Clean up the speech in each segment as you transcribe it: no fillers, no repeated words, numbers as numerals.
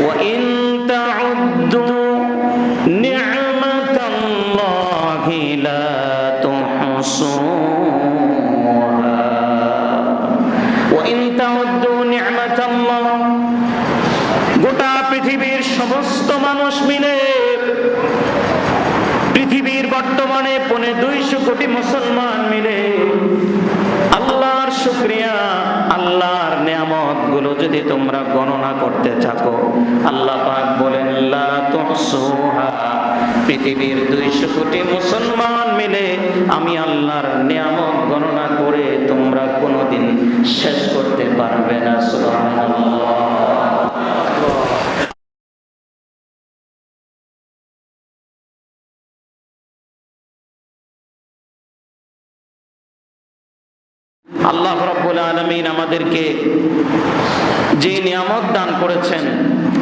وإن تعدوا نعمة الله لا تحصوها وإن تعدوا نعمة الله গোটা পৃথিবীর সমস্ত মানুষ মিলে, পৃথিবীর বর্তমানে 250 কোটি মুসলমান মিলে আল্লাহর শুকরিয়া, আল্লাহর নিয়ামত গুলো যদি তোমরা গণনা করতে থাকো, আল্লাহ পাক বলেন লা তুহসুহা, পৃথিবীর 200 কোটি মুসলমান মিলে আমি আল্লাহর নিয়ামত গণনা করে তোমরা কোনোদিন শেষ করতে পারবে না। সুবহানাল্লাহ। আল্লাহ রাব্বুল আলামিন আমাদেরকে যে নিয়ামত দান করেছেন,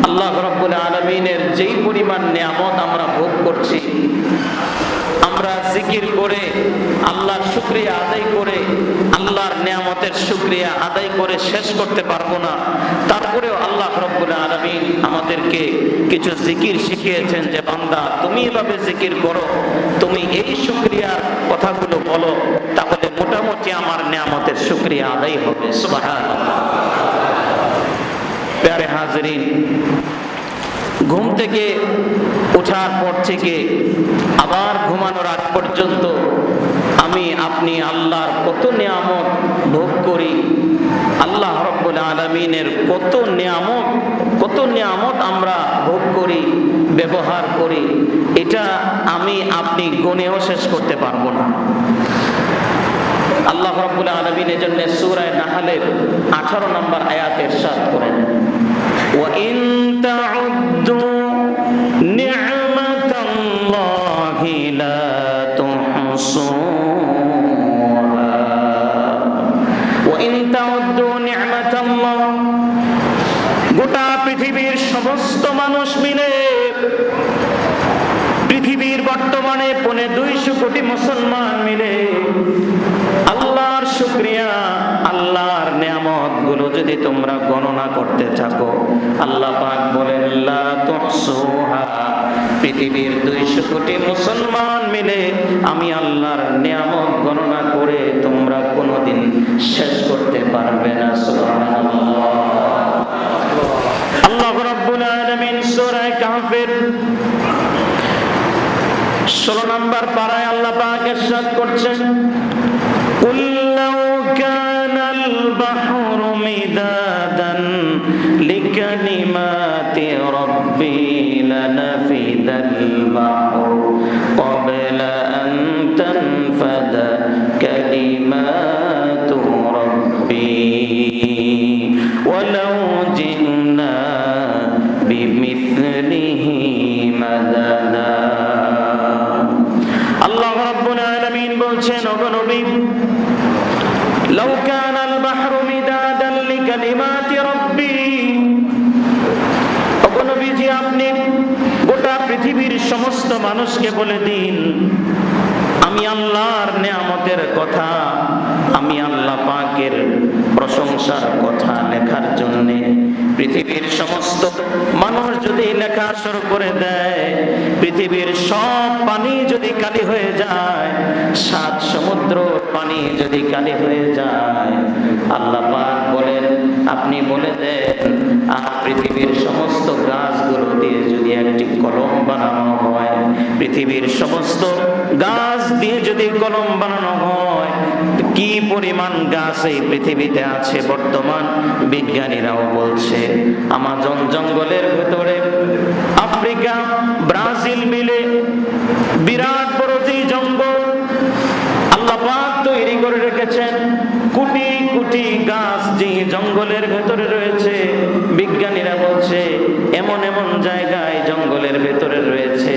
আল্লাহ রাব্বুল আলামিনের যেই পরিমাণ নিয়ামত আমরা ভোগ করছি, আমরা জিকির করে আল্লাহর শুকরিয়া আদায় করে, আল্লাহর নিয়ামতের শুকরিয়া আদায় করে শেষ করতে পারবো না। তারপরেও আল্লাহ রাব্বুল আলামিন আমাদেরকে কিছু জিকির শিখিয়েছেন যে বান্দা তুমি এভাবে জিকির করো, তুমি এই শুকরিয়ার কথাগুলো বলো, তাহলে মোটামুটি আমার নিয়ামতের শুকরিয়া আদায় হবে। সুবহানাল্লাহ। প্যারে হাজরিন, ঘুম থেকে ওঠার পর থেকে আবার ঘুমানোর আগ পর্যন্ত আমি আপনি আল্লাহর কত নিয়ামত ভোগ করি, আল্লাহ রাব্বুল আলামিনের কত নিয়ামত আমরা ভোগ করি, ব্যবহার করি, এটা আমি আপনি গুণেও শেষ করতে পারবো না। আল্লাহ রাব্বুল আলামিন এজন্য সূরা নাহলের 18 নম্বর আয়াতে ইরশাদ করেন, ওয়া ইন তাউদ্দু নি'মাতাল্লাহি লা তুহসুহা ওয়া ইন তাউদ্দু নি'মাতাল্লাহ, গোটা পৃথিবীর সমস্ত মানুষ মিলে, পৃথিবীর বর্তমানে 250 কোটি মুসলমান মিলে আল্লাহর শুকরিয়া, আল্লাহর নিয়ামত গুলো যদি তোমরা গণনা করতে থাকো, আল্লাহ পাক বলেন লা তুহসুহা, পৃথিবীর 200 কোটি মুসলমান মিলে আমি আল্লাহর নিয়ামত গণনা করে তোমরা কোনোদিন শেষ করতে পারবে না। সুবহানাল্লাহ। আল্লাহ রাব্বুল আলামিন সূরা কাহফের 16 নম্বর পারায় আল্লাহ পাক ইরশাদ করছেন, কুল লাউ কানাল বাহরু মিদাদান লিকালিমাতি রাব্বি লানাফিদাল বাহরু ক্বাবলা আন তানফাদা কালিমাতু রাব্বি ওয়ালাউ জিনা বিমিথলিহি মাদাদা। আল্লাহ রাব্বুল আলামিন বলছেন, ওগো নবী, লাউ কানাল বাহরু মিদাদান লিকালিমাতি রাব্বি, ওগো নবীজি আপনি গোটা পৃথিবীর সমস্ত মানুষকে বলে দিন, আমি আল্লাহর নিয়ামতের কথা, আমি আল্লাহ পাকের প্রশংসার কথা লেখার জন্য পৃথিবীর সমস্ত মানুষ যদি লেখা শুরু করে দেয়, পৃথিবীর সব পানি যদি কালি হয়ে যায়, 7 সমুদ্র পানি যদি কালি হয়ে যায়, আল্লাহ পাক বলেন আপনি বলে দেন, আর পৃথিবীর সমস্ত গাছগুলো দিয়ে যদি একটি কলম বানানো হয়, পৃথিবীর সমস্ত গাছ দিয়ে যদি কলম বানানো হয়, কি পরিমাণ গাছ এই পৃথিবীতে আছে বর্তমান বিজ্ঞানীরাও বলছে। আমাজন জঙ্গলের ভিতরে আফ্রিকা, ব্রাজিল মিলে বিরাট বড় যে জঙ্গল আল্লাহ পাক তৈরি করে রেখেছেন, কোটি কোটি গাছ যে জঙ্গলের ভেতরে রয়েছে, বিজ্ঞানীরা বলছে এমন এমন জায়গায় জঙ্গলের ভেতরে রয়েছে,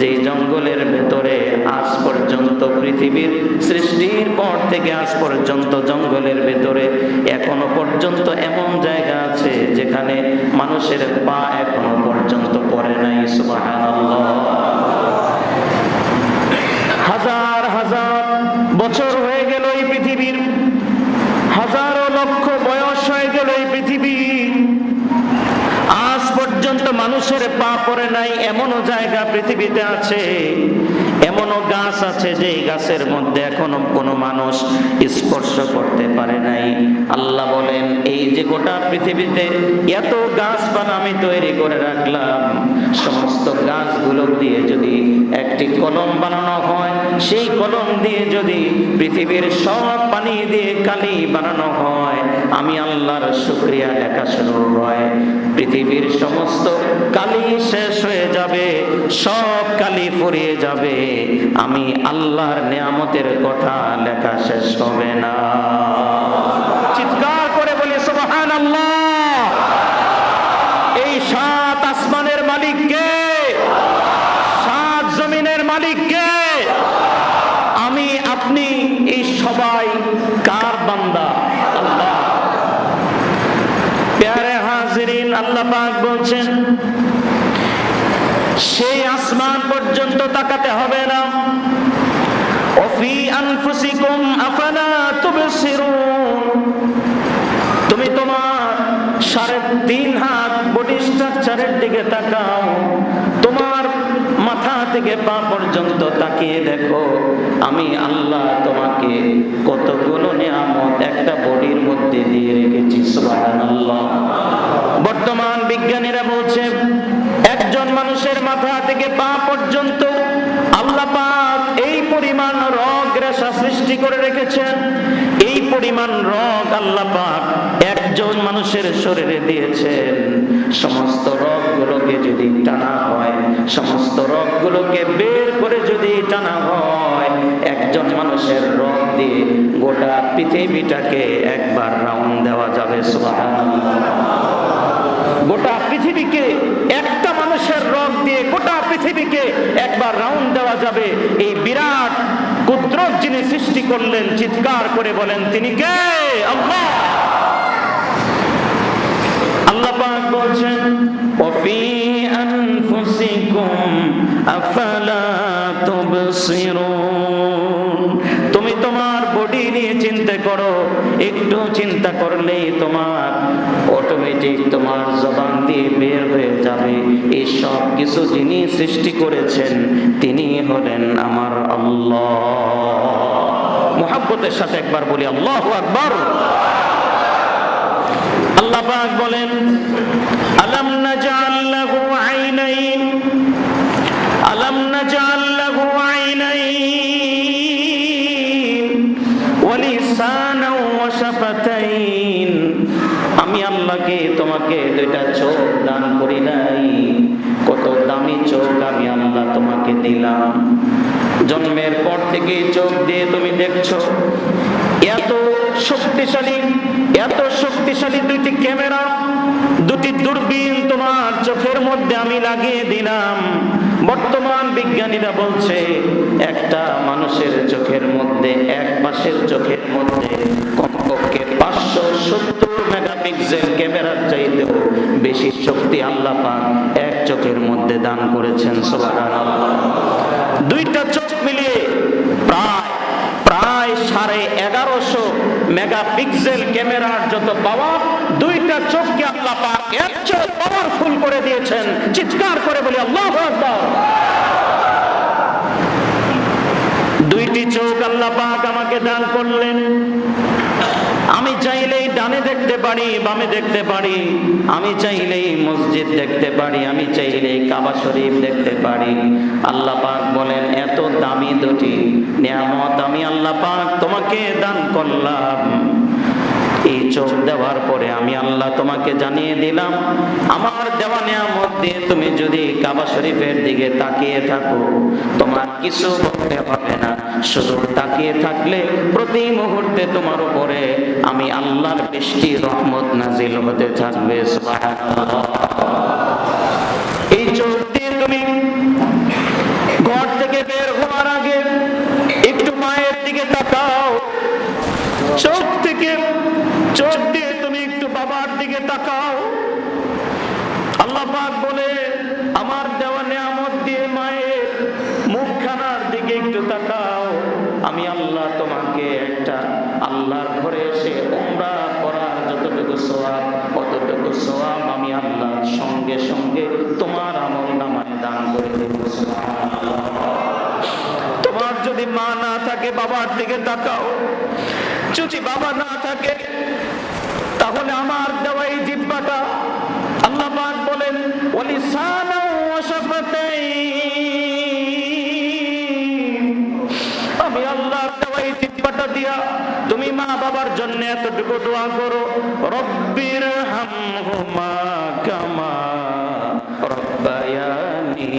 যে জঙ্গলের ভেতরে আজ পর্যন্ত পৃথিবীর সৃষ্টির পর থেকে আজ পর্যন্ত জঙ্গলের ভেতরে এখনো পর্যন্ত এমন জায়গা আছে যেখানে মানুষের পা এখনো পর্যন্ত পড়ে নাই। সুবহানাল্লাহ। হাজার হাজার বছর হয়ে গেল এই পৃথিবীর, হাজারো লক্ষ বয়স হয়ে গেল এই পৃথিবী, আজ পর্যন্ত পর্যন্ত মানুষের পা পড়ে নাই এমনও জায়গা পৃথিবীতে আছে, এমনও গাছ আছে যে গাছের মধ্যে এখনো কোনো মানুষ স্পর্শ করতে পারে নাই। আল্লাহ বলেন এই যে গোটা পৃথিবীতে এত গাছপালা আমি তৈরি করে রাখলাম, সমস্ত গাছগুলো দিয়ে যদি একটি কলম বানানো হয়, সেই কলম দিয়ে যদি পৃথিবীর সব পানি দিয়ে কালি বানানো হয়, আমি আল্লাহর শুকরিয়া লেখা শুরু হয়, পৃথিবীর সমস্ত কালি শেষ হয়ে যাবে, সব কালি ফুরিয়ে যাবে, আমি আল্লাহর নিয়ামতের কথা লেখা শেষ হবে না। চিৎকার করে বলি সুবহানাল্লাহ। এই সাত আসমানের মালিক কে? সাত জমিনের মালিক কে? আমি আপনি এই সবাই কার বান্দা? আল্লাহ। প্যারে হাজিরিন, আল্লাহ পাক বলছেন সেই আসমান পর্যন্ত তাকাতে হবে না। ওফি আনফুসিকুম আফালা তুবসিরুন, তুমি তোমার 3.5 হাত বডি স্ট্রাকচারের দিকে তাকাও, তোমার মাথা থেকে পা পর্যন্ত তাকিয়ে দেখো, আমি আল্লাহ তোমাকে কতগুলো নিয়ামত একটা বডির মধ্যে দিয়ে রেখেছি। সুবহানাল্লাহ। বর্তমান বিজ্ঞানীরা বলছে একজন মানুষের মাথা থেকে পা পর্যন্ত আল্লাহ পাক এই পরিমাণ রগ রেশা সৃষ্টি করে রেখেছেন। এই পরিমাণ রগ আল্লাহ পাক একজন মানুষের শরীরে দিয়েছেন। সমস্ত রগগুলোকে যদি টানা হয়, সমস্ত রগগুলোকে বের করে যদি টানা হয়, একজন মানুষের রগ দিয়ে গোটা পৃথিবীটাকে একবার রাউন্ড দেওয়া যাবে। সুবহানাল্লাহ। গোটা পৃথিবীকে একটা মানুষের রগ দিয়ে গোটা পৃথিবীকে একবার রাউন্ড দেওয়া যাবে। এই বিরাট কুদরত যিনি সৃষ্টি করলেন, চিৎকার করে বলেন তিনি কে? আল্লাহ। আল্লাহ পাক বলছেন ওয়াফি আনফুসিকুম আফালা তুবসিরুন, তুমি তোমার বডি নিয়ে চিন্তা করো, একটু চিন্তা করলেই তোমার অটোমেটিক তোমার জবান দিয়ে বের হয়ে যাবে এই সব কিছু যিনি সৃষ্টি করেছেন তিনি হলেন আমার আল্লাহ। মুহাব্বতের সাথে একবার বলি আল্লাহু আকবার। আল্লাহ পাক বলেন আলাম নাজআল লাহু আইনাইন, আলাম নাজআল লাহু আইনাইন ওয়া লিসানাও ওয়া শাফাতাইন, আমি আল্লাহকে তোমাকে দুইটা চোখ দান করি নাই? কত দামি চোখ আমি আল্লাহ তোমাকে দিলাম। জন্মের পর থেকে চোখ দিয়ে তুমি দেখছো, এত শক্তিশালী, এত শক্তিশালী দুইটি ক্যামেরা, দুটি দূরবীন তোমার চোখের মধ্যে আমি লাগিয়ে দিলাম। বর্তমান বিজ্ঞানীরা বলছে একটা মানুষের চোখের মধ্যে, এক পাশের চোখের মধ্যে কমপক্ষে 570 মেগাপিক্সেল ক্যামেরার চাইতেও বেশি শক্তি আল্লাহ পাক এক চোখের মধ্যে দান করেছেন। সুবহানাল্লাহ। দুইটা চোখ মিলিয়ে প্রায় 1150 মেগাপিক্সেল ক্যামেরার যত পাওয়ার, দুইটা চোখকে আল্লাহ পাক এর চেয়ে পাওয়ারফুল করে দিয়েছেন। চিৎকার করে বলি আল্লাহু আকবার। দুইটি চোখ আল্লাহ পাক আমাকে দান করলেন। আমি চাইলেই ডানে দেখতে পারি, বামে দেখতে পারি, আমি চাইলেই মসজিদ দেখতে পারি, আমি চাইলেই কাবা শরীফ দেখতে পারি। আল্লাহ পাক বলেন এত দামি দুটি নিয়ামত আমি আল্লাহ পাক তোমাকে দান করলাম। এই চোখ দেওয়ার পরে আমি আল্লাহ তোমাকে জানিয়ে দিলাম, আমার দেওয়া নিয়ামত দিয়ে তুমি যদি কাবা শরীফের দিকে তাকিয়ে থাকো, তোমার কিছু করতে হবে না, শুধু তাকিয়ে থাকলে প্রতি মুহূর্তে তোমার উপরে আমি আল্লাহর বৃষ্টি রহমত নাজিল হতে থাকবে। সুবহানাল্লাহ। এই চোখ দিয়ে তুমি ঘর থেকে বের হওয়ার আগে একটু মায়ের দিকে তাকাও, চোখ দিয়ে তুমি একটু বাবার দিকে তাকাও। আল্লাহ পাক বলে আমার দেওয়া নিয়ামত দিয়ে মায়ের মুখখানার দিকে একটু তাকাও, আমি আল্লাহ তোমাকে একটা আল্লাহর ঘরে এসে উমরা করার যতটুকু সওয়াব অতটুকু সওয়াব আমি আল্লাহ সঙ্গে সঙ্গে তোমার আমলনামায় দান করে দেব। সুবহানাল্লাহ। তোমার যদি মা না থাকে বাবার দিকে তাকাও, যদি বাবা না থাকে তাহলে আমার দেওয়া এই জিহ্বাটা, আল্লাহ পাক বলেন ওয়ালিসানা ওয়া শাফাতাইন, আমি আল্লাহর দেওয়া এই জিহ্বাটা দিয়া তুমি মা বাবার জন্য এতটুকু দোয়া করো, রব্বির হামহুমা কামা রব্বায়ানি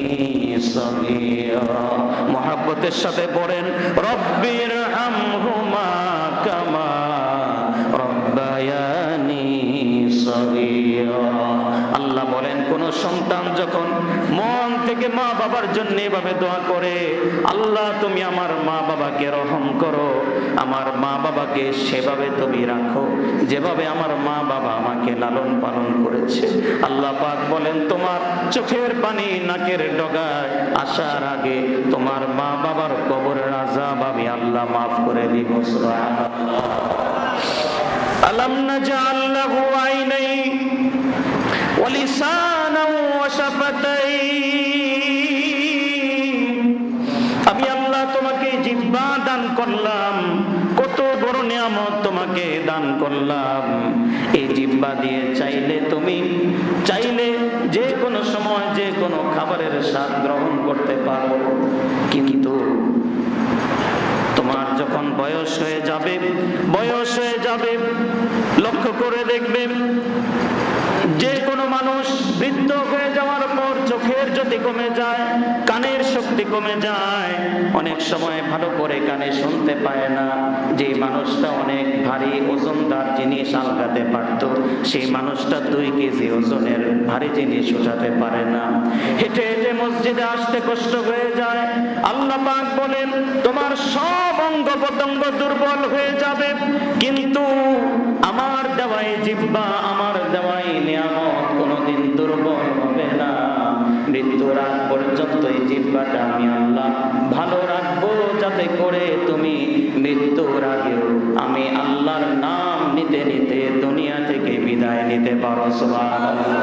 সগীরা। মুহাব্বতের সাথে পড়েন রব্বির হামহুমা কামা রব্বায়ানি সগীরা। আল্লাহ বলেন কোন সন্তান যখন মন থেকে মা বাবার জন্য এভাবে দোয়া করে, আল্লাহ তুমি আমার মা বাবাকে রহম করো, আমার মা বাবাকে সেভাবে তুমি রাখো যেভাবে আমার মা বাবা আমাকে লালন পালন করেছে। আল্লাহ পাক বলেন তোমার চোখের পানি নাকের ডগায় আসার আগে তোমার মা বাবার কবরের আযাব আমি আল্লাহ মাফ করে দিব। সুবহানাল্লাহ। আলাম নাজআল লাহু আইনাইন ওয়া লিসানান ওয়া শাফাতাইন। আমি আল্লাহ তোমাকে জিহ্বা দান করলাম, কত বড় নিয়ামত তোমাকে দান করলাম। এই জিহ্বা দিয়ে চাইলে তুমি চাইলে যে কোনো সময় যে কোনো খাবারের স্বাদ গ্রহণ করতে পারো, কিন্তু তোমার যখন বয়স হয়ে যাবে লক্ষ্য করে দেখবেন যে কোনো মানুষ বৃদ্ধ হয়ে যাওয়ার পর চোখের জ্যোতি কমে যায়, কানের শক্তি কমে যায়, অনেক সময় ভালো করে কানে শুনতে পায় না। যে মানুষটা অনেক ভারী ওজনদার জিনিস আলগাতে পারত, সেই মানুষটা 2 কেজি ওজনের ভারী জিনিস উঠাতে পারে না। হেঁটে হেঁটে মসজিদে আসতে কষ্ট হয়ে যায়। আল্লাহ পাক বলেন তোমার সব অঙ্গ প্রত্যঙ্গ দুর্বল হয়ে যাবে, কিন্তু আমার দেওয়াই জিহ্বা, আমার দেওয়াই নিয়ামত কোনোদিন দুর্বল হবে না। মৃত্যুর আগ পর্যন্ত এই জিহ্বাটা আমি আল্লাহ ভালো রাখবো, যাতে করে তুমি মৃত্যুর আগেও আমি আল্লাহর নাম নিতে নিতে দুনিয়া থেকে বিদায় নিতে পারো। সুবহানাল্লাহ।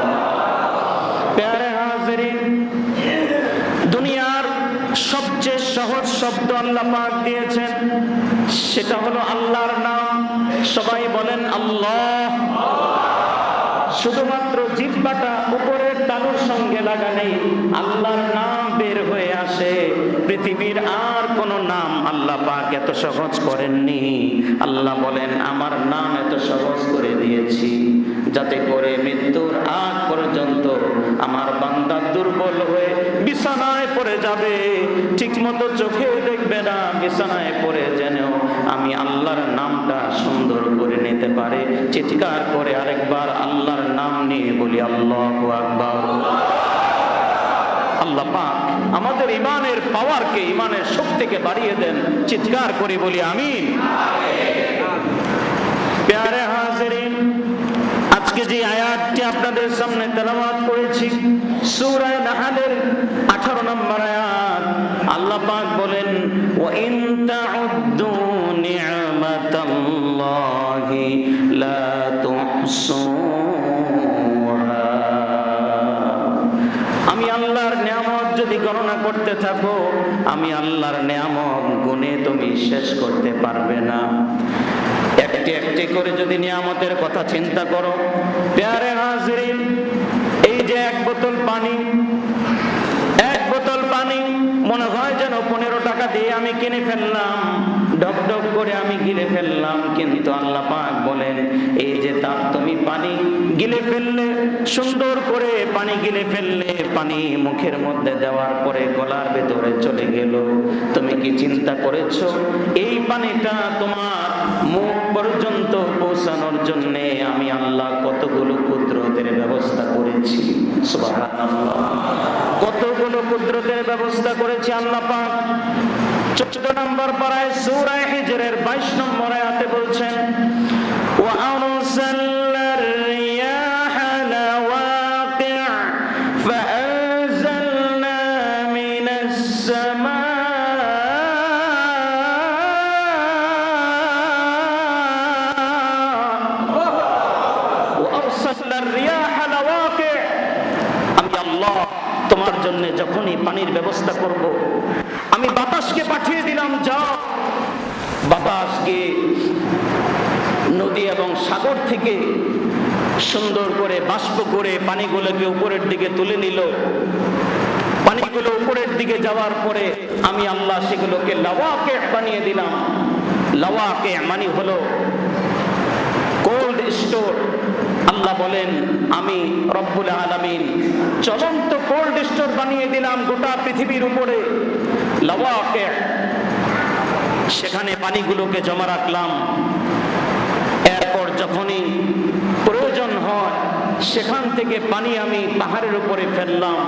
প্যারে হাজিরিন, দুনিয়ার সবচেয়ে সহজ শব্দ আল্লাহ পাক দিয়েছেন, সেটা হলো আল্লাহর নাম। সবাই বলেন আল্লাহ। শুধুমাত্র জিহ্বাটা উপরের তালুর সঙ্গে লাগালেই আল্লাহর নাম বের হয়ে আসে। পৃথিবীর আর কোন নাম আল্লাহ পাক এত সহজ করেননি। আল্লাহ বলেন আমার নাম এত সহজ করে দিয়েছি যাতে করে মৃত্যুর আগ পর্যন্ত আমার বান্দা দুর্বল হয়ে বিছানায় পড়ে যাবে, ঠিক মতো চোখে দেখবে না, বিছানায় পড়ে যেন আমি আল্লাহর নামটা সুন্দর করে নিতে পারে। চিৎকার করে আরেকবার আল্লাহর নাম নিয়ে বলি আল্লাহু আকবার। আল্লাহ পাক আমাদের ইমানের পাওয়ারকে, ইমানের শক্তিকে বাড়িয়ে দেন। চিৎকার করে বলি আমিন। প্যারে হাজিরিন, আজকে যে আয়াতটি আপনাদের সামনে তেলাওয়াত করেছি সূরা নাহলের 18 নম্বর আয়াত, আল্লাহ পাক বলেন ওয়া ইন তাউদ্দু নি'মাতাল্লাহি লা তুহসুহা। আমি আল্লাহর নিয়ামত যদি গণনা করতে থাকো, আমি আল্লাহর নিয়ামত গুণে তুমি শেষ করতে পারবে না। একটি একটি করে যদি নিয়ামতের কথা চিন্তা করো, প্যারে হাজিরিন, এই যে এক বোতল পানি মনে হয় যেন 15 টাকা দিয়ে আমি কিনে ফেললাম, ডক ডক করে আমি গিলে ফেললাম, কিন্তু আল্লাহ পাক বলেন এই যে তার তুমি পানি গিলে ফেললে, সুন্দর করে পানি গিলে ফেললে, পানি মুখের মধ্যে দেওয়ার পরে গলার ভেতরে চলে গেল, তুমি কি চিন্তা করেছো এই পানিটা তোমার মুখ পর্যন্ত পৌঁছানোর জন্য আমি আল্লাহ কতগুলো কুদরতের ব্যবস্থা করেছি। সুবহানাল্লাহ। কতগুলো কুদরতের ব্যবস্থা করেছি আল্লাহ পাক। 14 নম্বর পারায় সূরা হিজরের 22 নম্বর আয়াতে বলছেন ওয়া আরসালনার রিয়াহা লাওয়াকি'আ ফাআনজালনা মিনাস সামা ওয়া আরসালনার রিয়াহা আল্লাহ তোমার জন্য যখনই পানির ব্যবস্থা করব, আমি বাতাসকে পাঠিয়ে দিলাম, যাও বাতাসকে নদী এবং সাগর থেকে সুন্দর করে বাষ্প করে পানিগুলোকে উপরের দিকে তুলে নিল। পানিগুলো উপরের দিকে যাওয়ার পরে আমি আল্লাহ সেগুলোকে লাওয়াকে বানিয়ে দিলাম। লাওয়াকে মানে হলো কোল্ড স্টোর। আল্লাহ বলেন আমি রব্বুল আলামিন চলন্ত কোল্ড স্টোর বানিয়ে দিলাম গোটা পৃথিবীর উপরে। লাওয়াকে, সেখানে পানিগুলোকে জমা রাখলাম। এরপর যখনই প্রয়োজন হয় সেখান থেকে পানি আমি পাহাড়ের উপরে ফেললাম।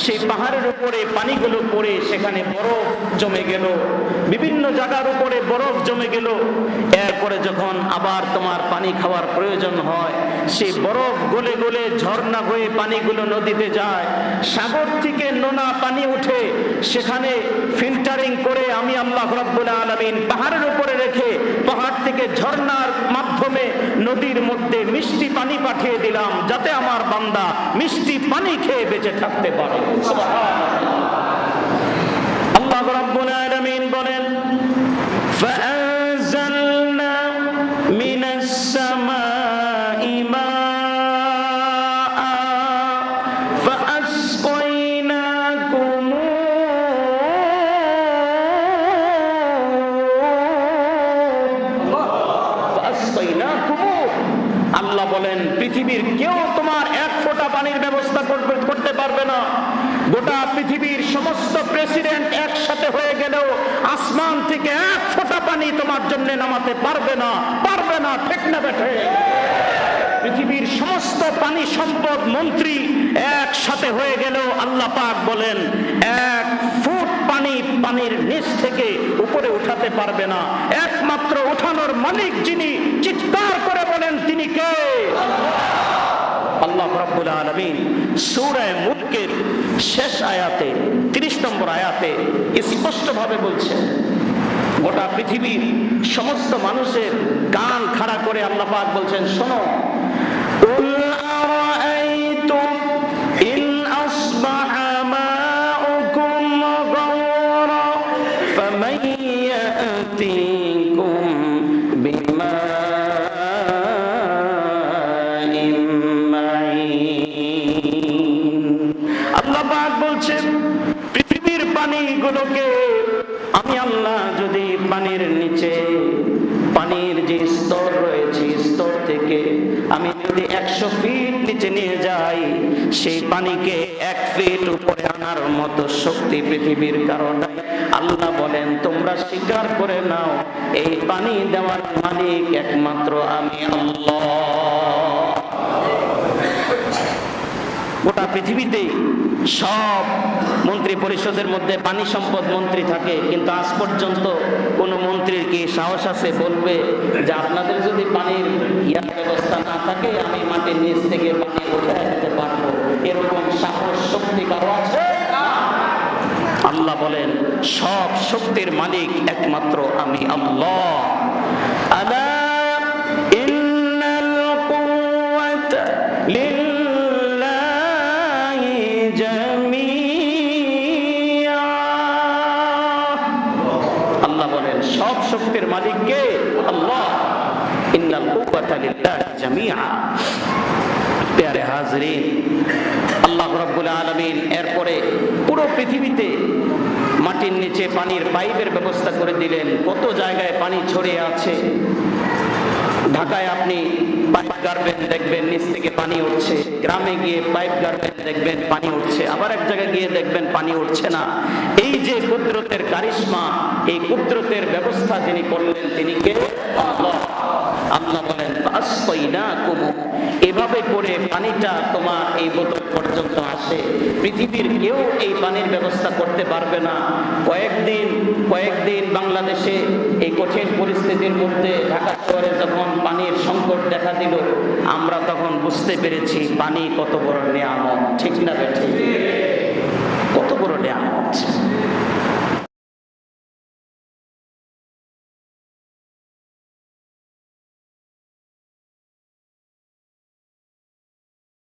সেই পাহাড়ের উপরে পানিগুলো পড়ে সেখানে বরফ জমে গেল, বিভিন্ন জায়গার উপরে বরফ জমে গেল। এরপরে যখন আবার তোমার পানি খাওয়ার প্রয়োজন হয়, সেই বরফ গলে গলে ঝর্ণা হয়ে পানিগুলো নদীতে যায়। সাগর থেকে নোনা পানি উঠে সেখানে ফিল্টারিং করে আমি আল্লাহ রাব্বুল আলামিন পাহাড়ের উপরে রেখে পাহাড় থেকে ঝর্ণার মাধ্যমে নদীর মধ্যে মিষ্টি পানি পাঠিয়ে দিলাম, যাতে আমার বান্দা মিষ্টি পানি খেয়ে বেঁচে থাকতে পারে। আল্লাহ রাব্বুল আলামিন বলেন ফাআনজালনা মিনাস সামাই মাআ ফাআসকাইনাকুম আল্লাহ বলেন পৃথিবীর কেউ তোমার এক ফোঁটা পানির ব্যবস্থা করতে পারবে না। গোটা পৃথিবীর সমস্ত প্রেসিডেন্ট একসাথে হয়ে গেলেও আসমান থেকে এক ফোঁটা পানি তোমার জন্য নামাতে পারবে না, পারবে না, ঠিক না বেঠে? পৃথিবীর সমস্ত পানি সম্পদ মন্ত্রী একসাথে হয়ে গেলেও আল্লাহ পাক বলেন এক ফুট পানি পানির নিচ থেকে উপরে উঠাতে পারবে না। একমাত্র উঠানোর মালিক যিনি, চিৎকার করে বলেন তিনি কে? আল্লাহ রাব্বুল আলামিন সূরা মুলকের শেষ আয়াতে 30 নম্বর আয়াতে স্পষ্টভাবে বলছেন, গোটা পৃথিবীর সমস্ত মানুষের কান খাড়া করে আল্লাহ পাক বলছেন, শোনো, কুল আরাআইতুম ইন আসবাহা মাউকুম গাওরা ফামান ইয়াতিকুম বিমাইন মাইন। আল্লাহ পাক বলছেন পৃথিবীর পানিগুলোকে আমি আল্লাহ যদি পানির নিচে, পানির যে স্তর রয়েছে স্তর থেকে আমি যদি 100 ফিট নিচে নিয়ে যাই, সেই পানিকে 1 ফিট উপরে আনার মতো শক্তি পৃথিবীর কারণে। আল্লাহ বলেন তোমরা স্বীকার করে নাও এই পানি দেওয়ার মালিক একমাত্র আমি আল্লাহ। গোটা পৃথিবীতে সব মন্ত্রী পরিষদের মধ্যে পানি সম্পদ মন্ত্রী থাকে, কিন্তু আজ পর্যন্ত কোন মন্ত্রীর কি সাহস আছে বলবে যে আপনাদের যদি পানির ব্যবস্থা না থাকে আমি মাটির নিচ থেকে পানি উঠায় দিতে পারবো? এরকম সাহস শক্তি কারো আছে? আল্লাহ বলেন সব শক্তির মালিক একমাত্র আমি আল্লাহ। আলা ইন্নাল কুওয়াতা লিল্লাহি জামিআ। আল্লাহ বলেন সব শক্তির মালিক কে? আল্লাহ। ইন্নাল কুওয়াতা লিল্লাহি জামিআ। প্যারে হাজরিন, আল্লাহ রাব্বুল আলামিন এরপরে পুরো পৃথিবীতে মাটির নিচে পানির পাইপের ব্যবস্থা করে দিলেন। কত জায়গায় পানি ছড়িয়ে আছে। ঢাকায় আপনি পাইপ গাড়বেন দেখবেন নিচ থেকে পানি উঠছে, গ্রামে গিয়ে পাইপ গাড়বেন দেখবেন পানি উঠছে, আবার এক জায়গায় গিয়ে দেখবেন পানি উঠছে না। এই যে কুদরতের কারিশমা, এই কুদরতের ব্যবস্থা যিনি করলেন তিনি কে? আল্লাহ। আল্লাহ বলেন ফাসকাইনাকুম, এভাবে করে পানিটা তোমার এই বোতল পর্যন্ত আসে। পৃথিবীর কেউ এই পানির ব্যবস্থা করতে পারবে না। কয়েকদিন বাংলাদেশে এই কঠিন পরিস্থিতির মধ্যে ঢাকা শহরে যখন পানির সংকট দেখা দিল, আমরা তখন বুঝতে পেরেছি পানি কত বড় নিয়ামত, ঠিক না বেঠিক?